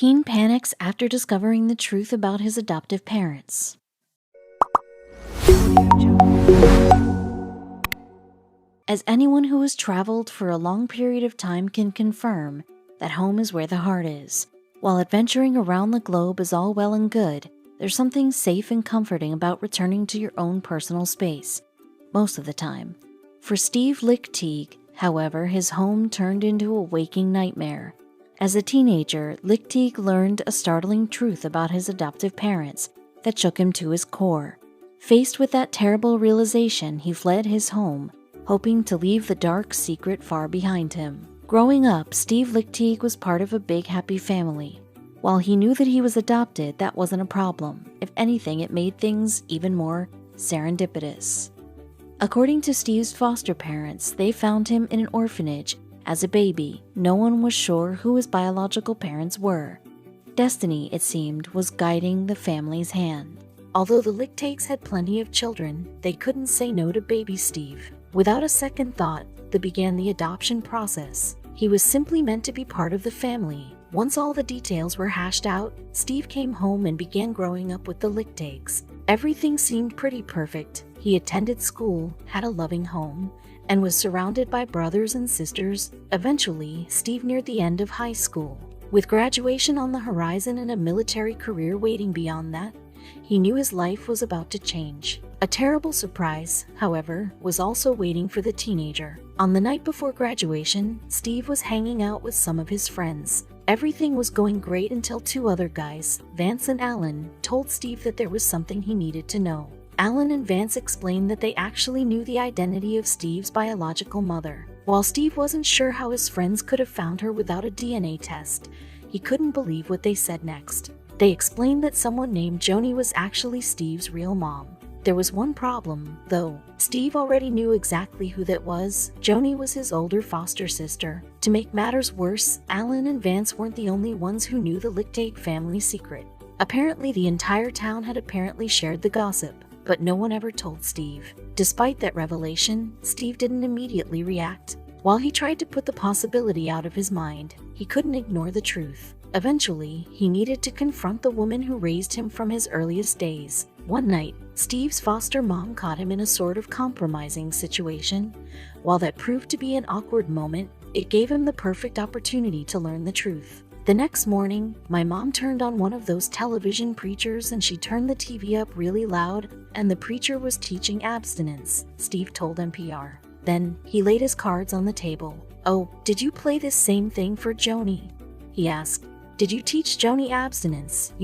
Teen panics after discovering the truth about his adoptive parents. As anyone who has traveled for a long period of time can confirm, that home is where the heart is. While adventuring around the globe is all well and good, there's something safe and comforting about returning to your own personal space, most of the time. For Steve Lichtig, however, his home turned into a waking nightmare. As a teenager, Lichtig learned a startling truth about his adoptive parents that shook him to his core. Faced with that terrible realization, he fled his home, hoping to leave the dark secret far behind him. Growing up, Steve Lichtig was part of a big, happy family. While he knew that he was adopted, that wasn't a problem. If anything, it made things even more serendipitous. According to Steve's foster parents, they found him in an orphanage as a baby. No one was sure who his biological parents were. Destiny, it seemed, was guiding the family's hand. Although the Lichtigs had plenty of children, they couldn't say no to baby Steve. Without a second thought, they began the adoption process. He was simply meant to be part of the family. Once all the details were hashed out, Steve came home and began growing up with the Lichtigs. Everything seemed pretty perfect. He attended school, had a loving home, and was surrounded by brothers and sisters. Eventually, Steve neared the end of high school. With graduation on the horizon and a military career waiting beyond that, he knew his life was about to change. A terrible surprise, however, was also waiting for the teenager. On the night before graduation, Steve was hanging out with some of his friends. Everything was going great until two other guys, Vance and Alan, told Steve that there was something he needed to know. Alan and Vance explained that they actually knew the identity of Steve's biological mother. While Steve wasn't sure how his friends could have found her without a DNA test, he couldn't believe what they said next. They explained that someone named Joni was actually Steve's real mom. There was one problem, though. Steve already knew exactly who that was. Joni was his older foster sister. To make matters worse, Alan and Vance weren't the only ones who knew the Lichtig family secret. Apparently, the entire town had shared the gossip, but no one ever told Steve. Despite that revelation, Steve didn't immediately react. While he tried to put the possibility out of his mind, he couldn't ignore the truth. Eventually, he needed to confront the woman who raised him from his earliest days. One night, Steve's foster mom caught him in a sort of compromising situation. While that proved to be an awkward moment, it gave him the perfect opportunity to learn the truth. The next morning, my mom turned on one of those television preachers and she turned the TV up really loud, and the preacher was teaching abstinence, Steve told NPR. Then, he laid his cards on the table. "Oh, did you play this same thing for Joni?" he asked. "Did you teach Joni abstinence,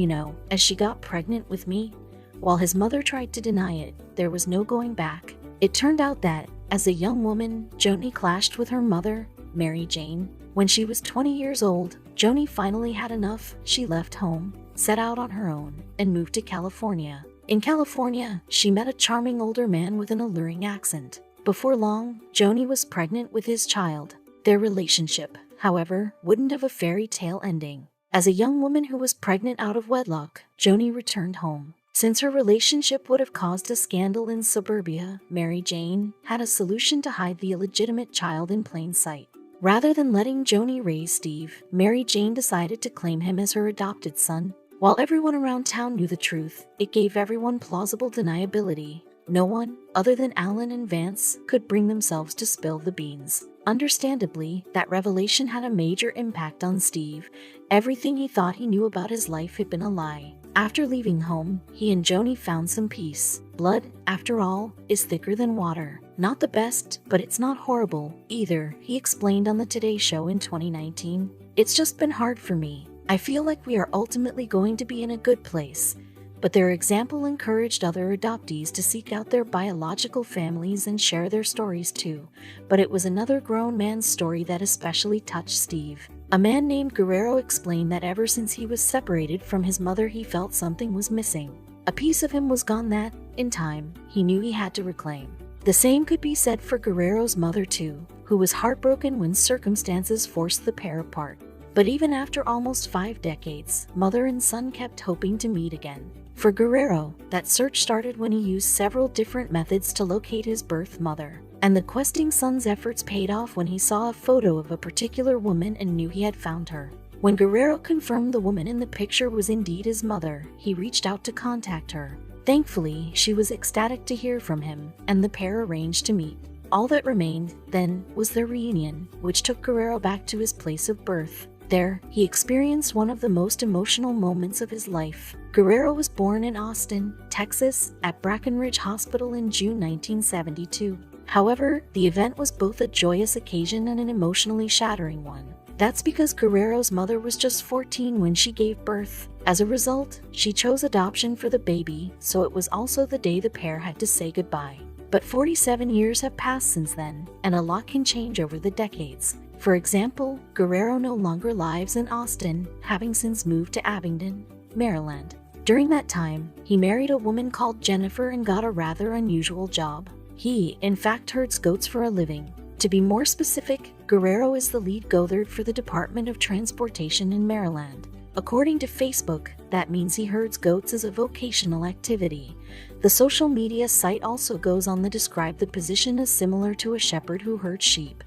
as she got pregnant with me?" While his mother tried to deny it, there was no going back. It turned out that, as a young woman, Joni clashed with her mother, Mary Jane. When she was 20 years old, Joni finally had enough. She left home, set out on her own, and moved to California. In California, she met a charming older man with an alluring accent. Before long, Joni was pregnant with his child. Their relationship, however, wouldn't have a fairy tale ending. As a young woman who was pregnant out of wedlock, Joni returned home. Since her relationship would have caused a scandal in suburbia, Mary Jane had a solution to hide the illegitimate child in plain sight. Rather than letting Joni raise Steve, Mary Jane decided to claim him as her adopted son. While everyone around town knew the truth, it gave everyone plausible deniability. No one, other than Alan and Vance, could bring themselves to spill the beans. Understandably, that revelation had a major impact on Steve. Everything he thought he knew about his life had been a lie. After leaving home, he and Joni found some peace. Blood, after all, is thicker than water. Not the best, but it's not horrible either, he explained on the Today Show in 2019. "It's just been hard for me. I feel like we are ultimately going to be in a good place." But their example encouraged other adoptees to seek out their biological families and share their stories too. But it was another grown man's story that especially touched Steve. A man named Guerrero explained that ever since he was separated from his mother, he felt something was missing. A piece of him was gone that, in time, he knew he had to reclaim. The same could be said for Guerrero's mother too, who was heartbroken when circumstances forced the pair apart. But even after almost 5 decades, mother and son kept hoping to meet again. For Guerrero, that search started when he used several different methods to locate his birth mother. And the questing son's efforts paid off when he saw a photo of a particular woman and knew he had found her. When Guerrero confirmed the woman in the picture was indeed his mother, he reached out to contact her. Thankfully, she was ecstatic to hear from him, and the pair arranged to meet. All that remained, then, was their reunion, which took Guerrero back to his place of birth. There, he experienced one of the most emotional moments of his life. Guerrero was born in Austin, Texas, at Brackenridge Hospital in June 1972. However, the event was both a joyous occasion and an emotionally shattering one. That's because Guerrero's mother was just 14 when she gave birth. As a result, she chose adoption for the baby, so it was also the day the pair had to say goodbye. But 47 years have passed since then, and a lot can change over the decades. For example, Guerrero no longer lives in Austin, having since moved to Abingdon, Maryland. During that time, he married a woman called Jennifer and got a rather unusual job. He, in fact, herds goats for a living. To be more specific, Guerrero is the lead goatherd for the Department of Transportation in Maryland. According to Facebook, that means he herds goats as a vocational activity. The social media site also goes on to describe the position as similar to a shepherd who herds sheep.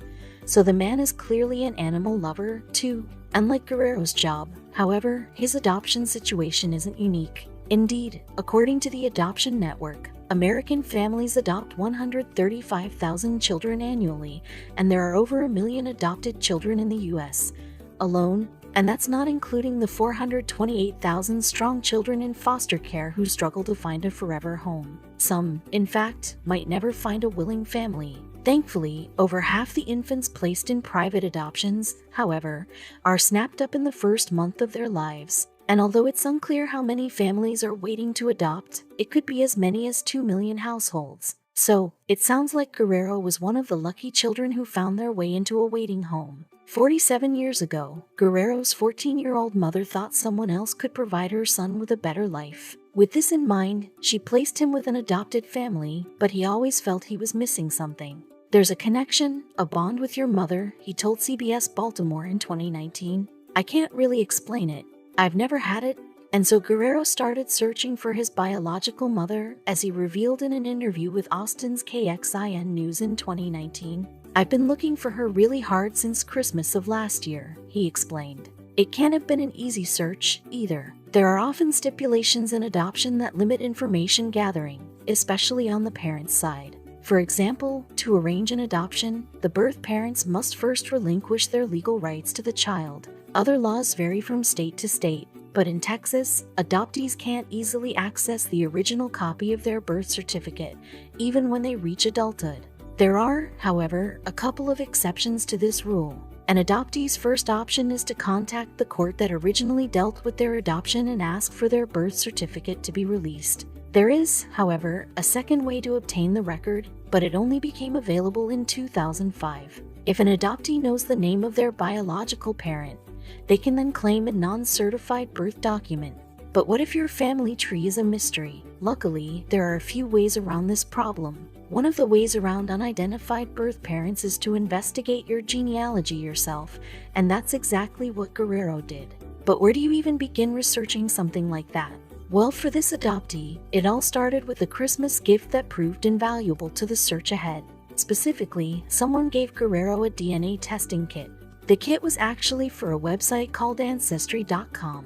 So the man is clearly an animal lover, too. Unlike Guerrero's job, however, his adoption situation isn't unique. Indeed, according to the Adoption Network, American families adopt 135,000 children annually, and there are over 1 million adopted children in the U.S. alone, and that's not including the 428,000 strong children in foster care who struggle to find a forever home. Some, in fact, might never find a willing family. Thankfully, over half the infants placed in private adoptions, however, are snapped up in the first month of their lives. And although it's unclear how many families are waiting to adopt, it could be as many as 2 million households. So, it sounds like Guerrero was one of the lucky children who found their way into a waiting home. 47 years ago, Guerrero's 14-year-old mother thought someone else could provide her son with a better life. With this in mind, she placed him with an adopted family, but he always felt he was missing something. There's a connection, a bond with your mother, he told CBS Baltimore in 2019. I can't really explain it. I've never had it, and so Guerrero started searching for his biological mother, as he revealed in an interview with Austin's KXIN News in 2019. I've been looking for her really hard since Christmas of last year, he explained. It can't have been an easy search, either. There are often stipulations in adoption that limit information gathering, especially on the parent's side. For example, to arrange an adoption, the birth parents must first relinquish their legal rights to the child. Other laws vary from state to state, but in Texas, adoptees can't easily access the original copy of their birth certificate, even when they reach adulthood. There are, however, a couple of exceptions to this rule. An adoptee's first option is to contact the court that originally dealt with their adoption and ask for their birth certificate to be released. There is, however, a second way to obtain the record, but it only became available in 2005. If an adoptee knows the name of their biological parent, they can then claim a non-certified birth document. But what if your family tree is a mystery? Luckily, there are a few ways around this problem. One of the ways around unidentified birth parents is to investigate your genealogy yourself, and that's exactly what Guerrero did. But where do you even begin researching something like that? Well, for this adoptee, it all started with a Christmas gift that proved invaluable to the search ahead. Specifically, someone gave Guerrero a DNA testing kit. The kit was actually for a website called Ancestry.com,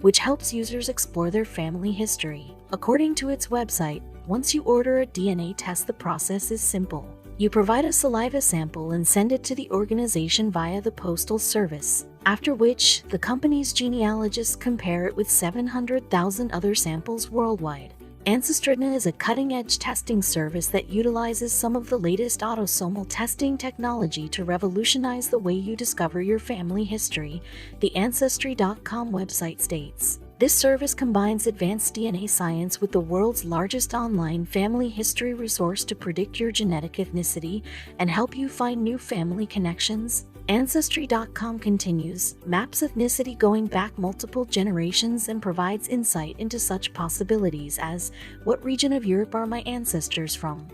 which helps users explore their family history. According to its website, once you order a DNA test, the process is simple. You provide a saliva sample and send it to the organization via the postal service, after which the company's genealogists compare it with 700,000 other samples worldwide. Ancestry is a cutting-edge testing service that utilizes some of the latest autosomal testing technology to revolutionize the way you discover your family history, the Ancestry.com website states. This service combines advanced DNA science with the world's largest online family history resource to predict your genetic ethnicity and help you find new family connections. Ancestry.com continues, maps ethnicity going back multiple generations and provides insight into such possibilities as, what region of Europe are my ancestors from?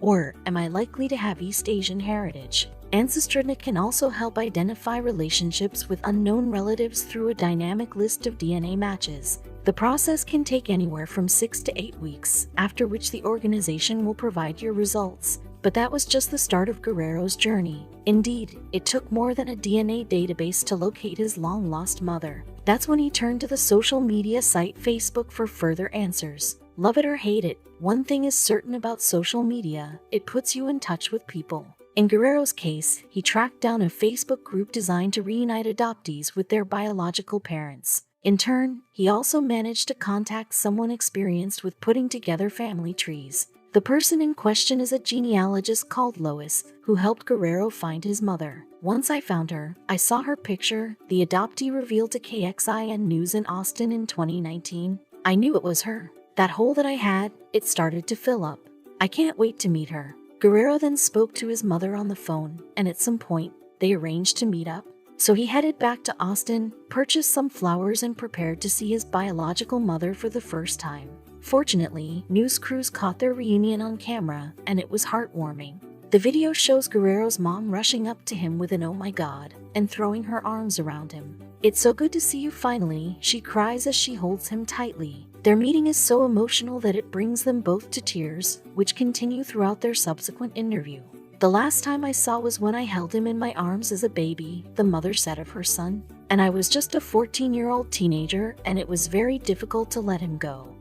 Or, am I likely to have East Asian heritage? Ancestry can also help identify relationships with unknown relatives through a dynamic list of DNA matches. The process can take anywhere from 6 to 8 weeks, after which the organization will provide your results. But that was just the start of Guerrero's journey. Indeed, it took more than a DNA database to locate his long-lost mother. That's when he turned to the social media site Facebook for further answers. Love it or hate it, one thing is certain about social media: it puts you in touch with people. In Guerrero's case, he tracked down a Facebook group designed to reunite adoptees with their biological parents. In turn, he also managed to contact someone experienced with putting together family trees. The person in question is a genealogist called Lois, who helped Guerrero find his mother. Once I found her, I saw her picture, the adoptee revealed to KXIN News in Austin in 2019. I knew it was her. That hole that I had, it started to fill up. I can't wait to meet her. Guerrero then spoke to his mother on the phone, and at some point, they arranged to meet up. So he headed back to Austin, purchased some flowers, and prepared to see his biological mother for the first time. Fortunately, news crews caught their reunion on camera, and it was heartwarming. The video shows Guerrero's mom rushing up to him with an "oh my god" and throwing her arms around him. "It's so good to see you finally," she cries as she holds him tightly. Their meeting is so emotional that it brings them both to tears, which continue throughout their subsequent interview. "The last time I saw was when I held him in my arms as a baby," the mother said of her son. "And I was just a 14-year-old teenager, and it was very difficult to let him go."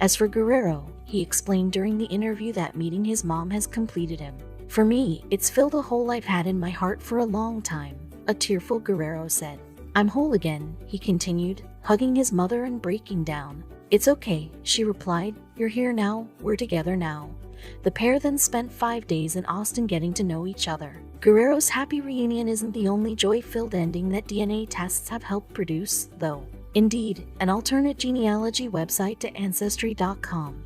As for Guerrero, he explained during the interview that meeting his mom has completed him. "For me, it's filled a hole I've had in my heart for a long time," a tearful Guerrero said. "I'm whole again," he continued, hugging his mother and breaking down. "It's okay," she replied. "You're here now, we're together now." The pair then spent 5 days in Austin getting to know each other. Guerrero's happy reunion isn't the only joy-filled ending that DNA tests have helped produce, though. Indeed, an alternate genealogy website to Ancestry.com,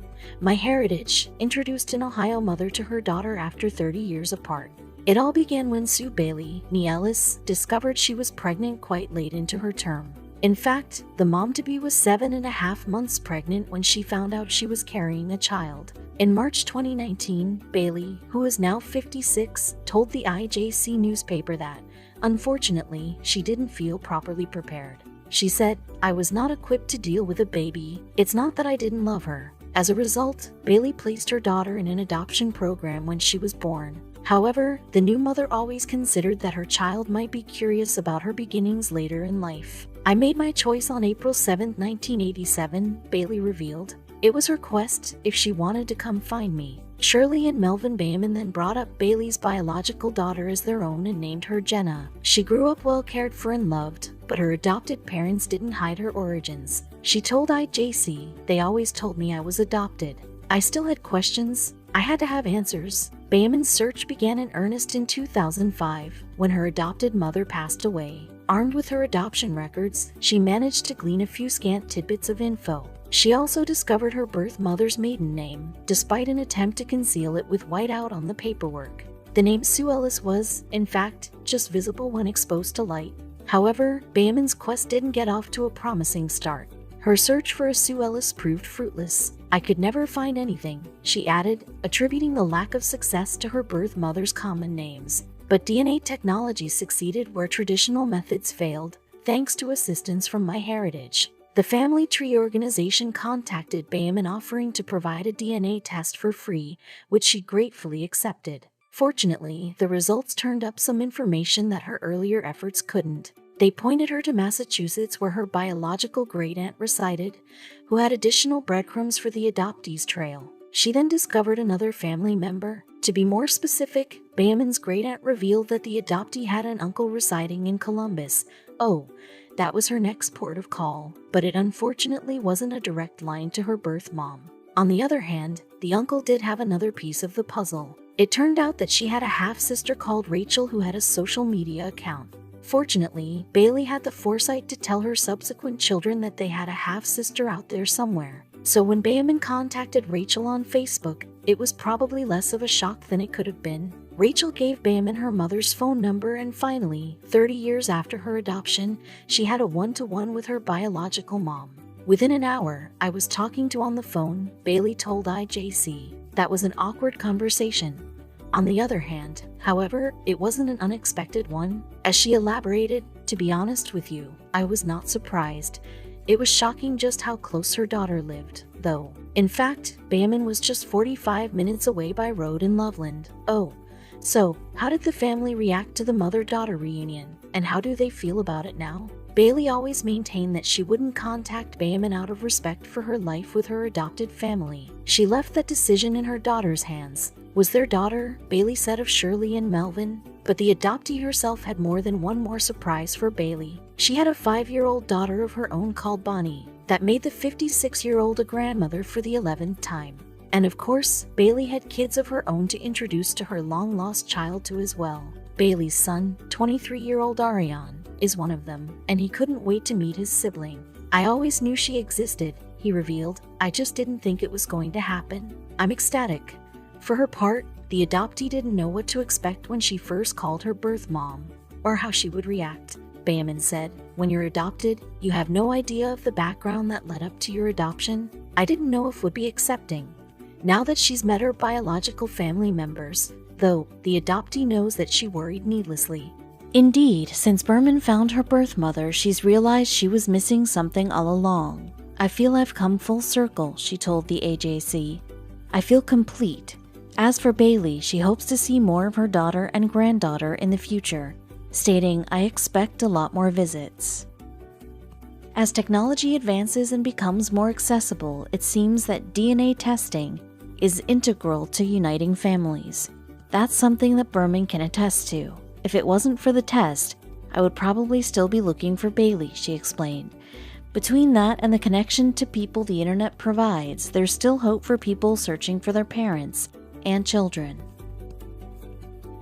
MyHeritage, introduced an Ohio mother to her daughter after 30 years apart. It all began when Sue Bailey, née Ellis, discovered she was pregnant quite late into her term. In fact, the mom-to-be was 7.5 months pregnant when she found out she was carrying a child. In March 2019, Bailey, who is now 56, told the IJC newspaper that, unfortunately, she didn't feel properly prepared. She said, "I was not equipped to deal with a baby. It's not that I didn't love her." As a result, Bailey placed her daughter in an adoption program when she was born. However, the new mother always considered that her child might be curious about her beginnings later in life. "I made my choice on April 7, 1987, Bailey revealed. "It was her quest if she wanted to come find me." Shirley and Melvin Bayman then brought up Bailey's biological daughter as their own and named her Jenna. She grew up well cared for and loved, but her adopted parents didn't hide her origins. She told IJC, "They always told me I was adopted. I still had questions. I had to have answers." Bayman's search began in earnest in 2005, when her adopted mother passed away. Armed with her adoption records, she managed to glean a few scant tidbits of info. She also discovered her birth mother's maiden name, despite an attempt to conceal it with whiteout on the paperwork. The name Sue Ellis was, in fact, just visible when exposed to light. However, Bayman's quest didn't get off to a promising start. Her search for a Sue Ellis proved fruitless. "I could never find anything," she added, attributing the lack of success to her birth mother's common names. But DNA technology succeeded where traditional methods failed, thanks to assistance from MyHeritage. The family tree organization contacted Bayman offering to provide a DNA test for free, which she gratefully accepted. Fortunately, the results turned up some information that her earlier efforts couldn't. They pointed her to Massachusetts, where her biological great-aunt resided, who had additional breadcrumbs for the adoptees trail. She then discovered another family member. To be more specific, Bayman's great-aunt revealed that the adoptee had an uncle residing in Columbus. Oh, that was her next port of call, but it unfortunately wasn't a direct line to her birth mom. On the other hand, the uncle did have another piece of the puzzle. It turned out that she had a half-sister called Rachel who had a social media account. Fortunately, Bailey had the foresight to tell her subsequent children that they had a half-sister out there somewhere. So when Bayman contacted Rachel on Facebook, it was probably less of a shock than it could have been. Rachel gave Bayman her mother's phone number, and finally, 30 years after her adoption, she had a one-to-one with her biological mom. "Within an hour, I was talking to on the phone," Bailey told IJC. "That was an awkward conversation." On the other hand, however, it wasn't an unexpected one. As she elaborated, "To be honest with you, I was not surprised. It was shocking just how close her daughter lived, though. In fact, Bayman was just 45 minutes away by road in Loveland. Oh, so how did the family react to the mother-daughter reunion, and how do they feel about it now? Bailey always maintained that she wouldn't contact Bayman out of respect for her life with her adopted family. She left that decision in her daughter's hands. Was their daughter, Bailey said of Shirley and Melvin, but the adoptee herself had more than one more surprise for Bailey. She had a 5-year-old daughter of her own called Bonnie that made the 56-year-old a grandmother for the 11th time. And of course, Bailey had kids of her own to introduce to her long-lost child to as well. Bailey's son, 23-year-old Ariane, is one of them, and he couldn't wait to meet his sibling. "I always knew she existed," he revealed. "I just didn't think it was going to happen. I'm ecstatic." For her part, the adoptee didn't know what to expect when she first called her birth mom, or how she would react. Bayman said, "When you're adopted, you have no idea of the background that led up to your adoption. I didn't know if would be accepting. Now that she's met her biological family members, though, the adoptee knows that she worried needlessly." Indeed, since Berman found her birth mother, she's realized she was missing something all along. "I feel I've come full circle," she told the AJC. "I feel complete." As for Bailey, she hopes to see more of her daughter and granddaughter in the future, stating, "I expect a lot more visits." As technology advances and becomes more accessible, it seems that DNA testing is integral to uniting families. That's something that Berman can attest to. "If it wasn't for the test, I would probably still be looking for Bailey," she explained. Between that and the connection to people the internet provides, there's still hope for people searching for their parents and children.